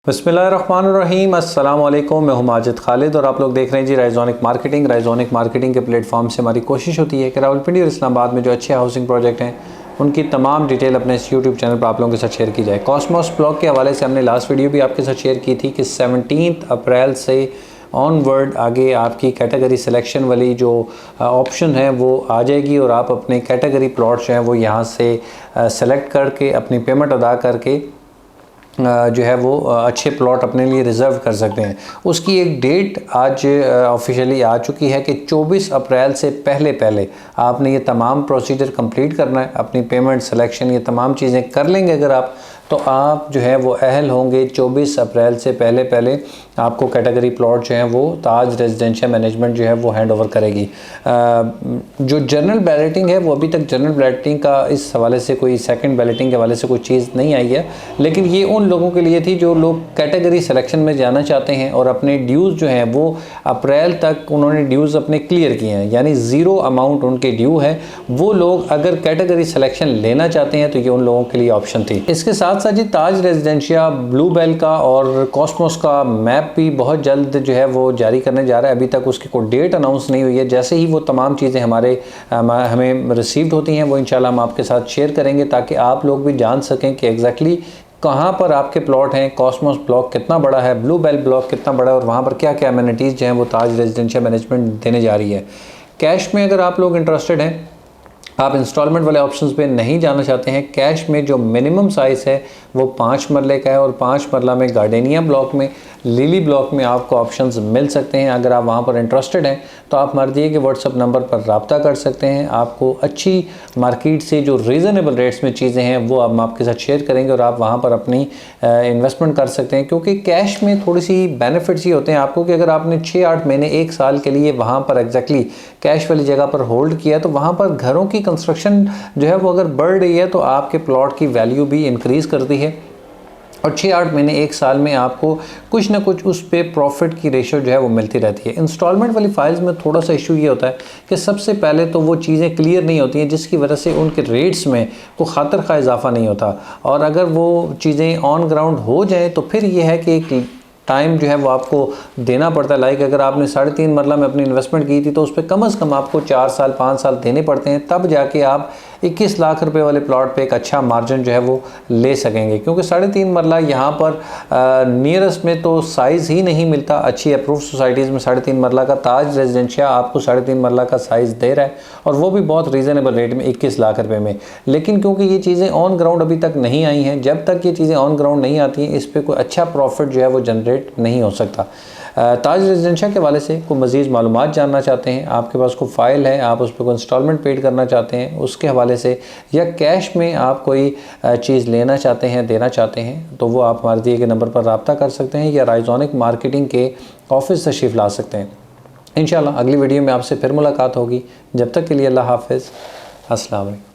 बिस्मिल्लाहिर्रहमानिर्रहीम, अस्सलाम वालेकुम। मैं हूं माजिद खालिद और आप लोग देख रहे हैं जी राइजोनिक मार्केटिंग। राइजोनिक मार्केटिंग के प्लेटफॉर्म से हमारी कोशिश होती है कि रावलपिंडी और इस्लामाबाद में जो अच्छे हाउसिंग प्रोजेक्ट हैं उनकी तमाम डिटेल अपने इस यूट्यूब चैनल पर आप लोगों के साथ शेयर की जाए। कॉस्मोस ब्लॉक के हवाले से हमने लास्ट वीडियो भी आपके साथ शेयर की थी कि 17 अप्रैल से ऑनवर्ड आगे आपकी कैटेगरी सिलेक्शन वाली जो ऑप्शन है वो आ जाएगी और आप अपने कैटेगरी प्लॉट जो हैं वो यहाँ से सेलेक्ट करके अपनी पेमेंट अदा करके जो है वो अच्छे प्लॉट अपने लिए रिज़र्व कर सकते हैं। उसकी एक डेट आज ऑफिशियली आ चुकी है कि 24 अप्रैल से पहले आपने ये तमाम प्रोसीजर कंप्लीट करना है। अपनी पेमेंट सिलेक्शन ये तमाम चीज़ें कर लेंगे अगर आप, तो आप जो है वो अहल होंगे 24 अप्रैल से पहले आपको कैटेगरी प्लॉट जो है वो ताज रेजिडेंशियल मैनेजमेंट जो है वो हैंड ओवर करेगी। जो जनरल बैलेटिंग है वो अभी तक जनरल बैलेटिंग का इस हवाले से कोई सेकंड बैलेटिंग के हवाले से कोई चीज़ नहीं आई है, लेकिन ये उन लोगों के लिए थी जो लोग कैटेगरी सिलेक्शन में जाना चाहते हैं और अपने ड्यूज़ जो हैं वो अप्रैल तक उन्होंने ड्यूज़ अपने क्लियर किए हैं, यानी ज़ीरो अमाउंट उनके ड्यू है। वो लोग अगर कैटेगरी सिलेक्शन लेना चाहते हैं तो ये उन लोगों के लिए ऑप्शन थी। इसके साथ साथ जी ताज रेजिडेंशिया, ब्लू बेल का और कॉस्मोस का मैप भी बहुत जल्द जो है वो जारी करने जा रहा है। अभी तक उसकी कोई डेट अनाउंस नहीं हुई है। जैसे ही वो तमाम चीज़ें हमें रिसीव्ड होती हैं वो इंशाल्लाह हम आपके साथ शेयर करेंगे ताकि आप लोग भी जान सकें कि एग्जैक्टली कहाँ पर आपके प्लॉट हैं, कॉस्मोस ब्लॉक कितना बड़ा है, ब्लू बेल ब्लॉक कितना बड़ा है और वहाँ पर क्या क्या अमेनिटीज़ जो हैं वो ताज रेजिडेंशियल मैनेजमेंट देने जा रही है। कैश में अगर आप लोग इंटरेस्टेड हैं, आप इंस्टॉलमेंट वाले ऑप्शंस पे नहीं जाना चाहते हैं, कैश में जो मिनिमम साइज़ है वो 5 मरले का है और 5 मरला में गार्डेनिया ब्लॉक में, लिली ब्लॉक में आपको ऑप्शंस मिल सकते हैं। अगर आप वहाँ पर इंटरेस्टेड हैं तो आप हमारे दिए के व्हाट्सअप नंबर पर रब्ता कर सकते हैं। आपको अच्छी मार्केट से जो रीज़नेबल रेट्स में चीज़ें हैं वो हम आपके साथ शेयर करेंगे और आप वहाँ पर अपनी इन्वेस्टमेंट कर सकते हैं, क्योंकि कैश में थोड़ी सी बेनिफिट्स ही होते हैं आपको कि अगर आपने 6-8 महीने 1 साल के लिए वहाँ पर एग्जैक्टली कैश वाली जगह पर होल्ड किया तो वहाँ पर घरों की कंस्ट्रक्शन जो है वो अगर बढ़ रही है तो आपके प्लॉट की वैल्यू भी इंक्रीज़ करती है और 6-8 महीने 1 साल में आपको कुछ ना कुछ उस पे प्रॉफिट की रेशो जो है वो मिलती रहती है। इंस्टॉलमेंट वाली फाइल्स में थोड़ा सा इशू ये होता है कि सबसे पहले तो वो चीज़ें क्लियर नहीं होती हैं, जिसकी वजह से उनके रेट्स में कोई खातर खा इजाफा नहीं होता। और अगर वो चीज़ें ऑन ग्राउंड हो जाए तो फिर ये है कि एक टाइम जो है वो आपको देना पड़ता है। लाइक अगर आपने 3.5 मरला में अपनी इन्वेस्टमेंट की थी तो उस पर कम से कम आपको 4 साल 5 साल देने पड़ते हैं, तब जाके आप 21 लाख रुपए वाले प्लॉट पे एक अच्छा मार्जिन जो है वो ले सकेंगे, क्योंकि 3.5 मरला यहाँ पर नियरेस्ट में तो साइज़ ही नहीं मिलता। अच्छी अप्रूव सोसाइटीज़ में 3.5 मरला का ताज रेजिडेंशिया आपको 3.5 मरला का साइज़ दे रहा है और वो भी बहुत रीज़नेबल रेट में 21 लाख रुपये में। लेकिन क्योंकि ये चीज़ें ऑन ग्राउंड अभी तक नहीं आई हैं, जब तक ये चीज़ें ऑन ग्राउंड नहीं आती हैं इस पर कोई अच्छा प्रॉफिट जो है वो जनरेट नहीं हो सकता। ताज रेजिडेंशिया के हवाले से कोई मज़ीद मालूमात जानना चाहते हैं, आपके पास कोई फ़ाइल है, आप उस पर कोई इंस्टॉलमेंट पेड करना चाहते हैं उसके हवाले से, या कैश में आप कोई चीज़ लेना चाहते हैं, देना चाहते हैं, तो वो आप हमारे दिए गए नंबर पर रब्ता कर सकते हैं या राइजोनिक मार्केटिंग के ऑफिस तशरीफ़ ला सकते हैं। इंशाल्लाह अगली वीडियो में आपसे फिर मुलाकात होगी। जब तक के लिए अल्लाह हाफ़िज़, अस्सलाम वालेकुम।